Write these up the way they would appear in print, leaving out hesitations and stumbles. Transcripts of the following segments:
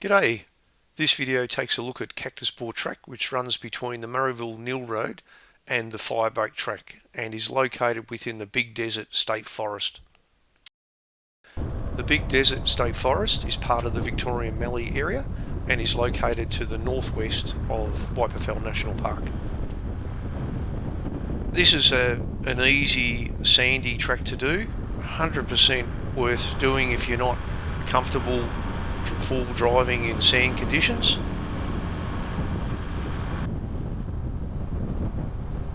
G'day! This video takes a look at Cactus Bore Track, which runs between the Murrayville-Nhill road and the Wyperfeld Track and is located within the Big Desert State Forest. The Big Desert State Forest is part of the Victorian Mallee area and is located to the northwest of Wyperfeld National Park. This is an easy sandy track to do, 100% worth doing if you're not comfortable full driving in sand conditions.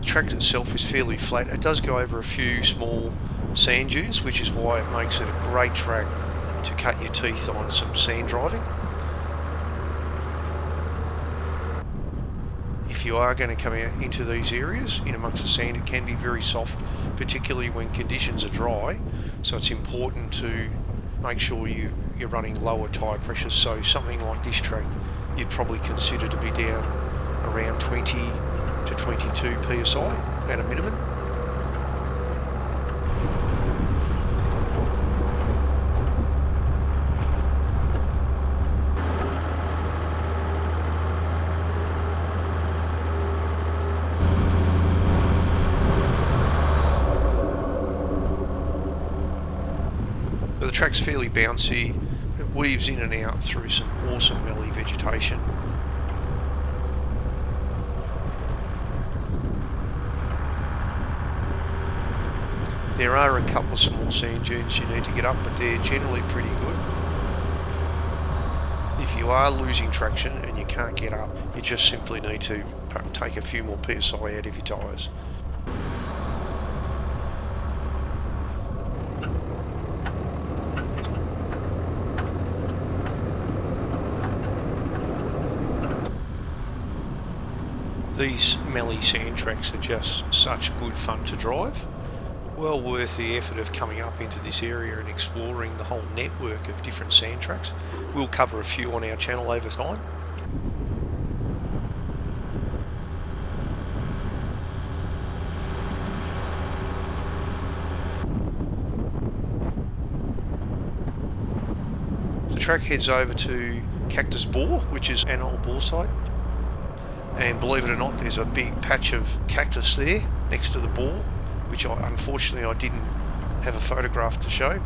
The track itself is fairly flat. It does go over a few small sand dunes, which is why it makes it a great track to cut your teeth on some sand driving. If you are going to come out into these areas in amongst the sand, it can be very soft, particularly when conditions are dry, so it's important to make sure you're running lower tyre pressures. So something like this track you'd probably consider to be down around 20 to 22 psi at a minimum. The track's fairly bouncy. It weaves in and out through some awesome Mallee vegetation. There are a couple of small sand dunes you need to get up, but they're generally pretty good. If you are losing traction and you can't get up, you just simply need to take a few more PSI out of your tyres. These Mallee sand tracks are just such good fun to drive. Well worth the effort of coming up into this area and exploring the whole network of different sand tracks. We'll cover a few on our channel over time. The track heads over to Cactus Bore, which is an old bore site. And believe it or not, there's a big patch of cactus there next to the bore, which unfortunately I didn't have a photograph to show.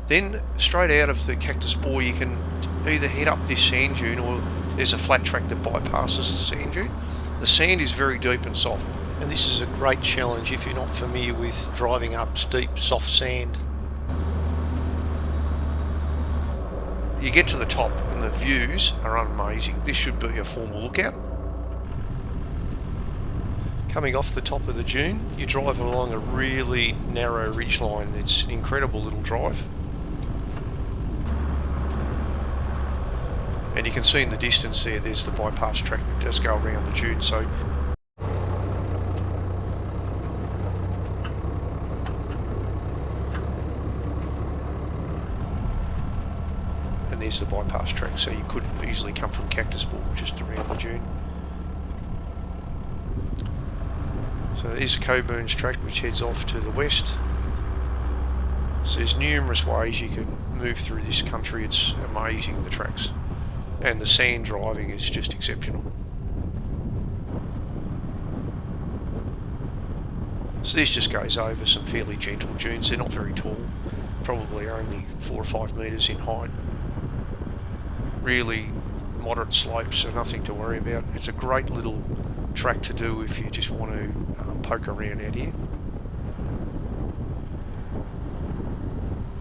Then straight out of the Cactus Bore you can either head up this sand dune, or there's a flat track that bypasses the sand dune. The sand is very deep and soft, and this is a great challenge if you're not familiar with driving up steep soft sand. You get to the top and the views are amazing. This should be a formal lookout. Coming off the top of the dune, you drive along a really narrow ridgeline. It's an incredible little drive. And you can see in the distance there's the bypass track that does go around the dune. So and there's the bypass track, so you could easily come from Cactusport just around the dune. So there's Coburn's track, which heads off to the west. So there's numerous ways you can move through this country. It's amazing, the tracks, and the sand driving is just exceptional. So this just goes over some fairly gentle dunes. They're not very tall, probably only 4 or 5 metres in height. Really moderate slopes, so nothing to worry about. It's a great little track to do if you just want to poke around out here.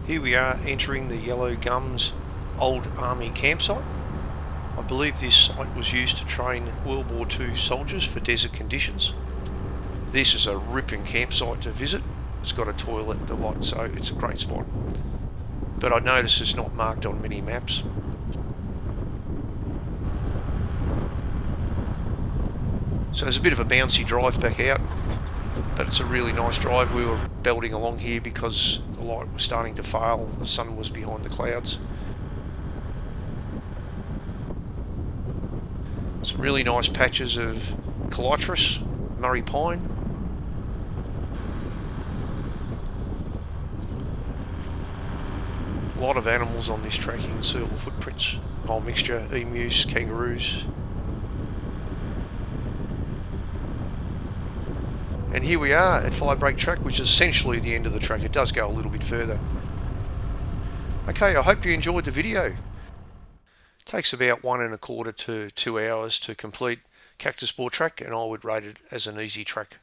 Here we are entering the Yellow Gums Old Army campsite. I believe this site was used to train World War II soldiers for desert conditions. This is a ripping campsite to visit. It's got a toilet, the lot, so it's a great spot. But I noticed it's not marked on many maps. So there's a bit of a bouncy drive back out, but it's a really nice drive. We were belting along here because the light was starting to fail. The sun was behind the clouds. Some really nice patches of calitris, Murray pine. A lot of animals on this track. You can see all the footprints. Whole mixture, emus, kangaroos. And here we are at Firebreak Track, which is essentially the end of the track. It does go a little bit further. Okay, I hope you enjoyed the video. It takes about 1.25 to 2 hours to complete Cactus Bore Track, and I would rate it as an easy track.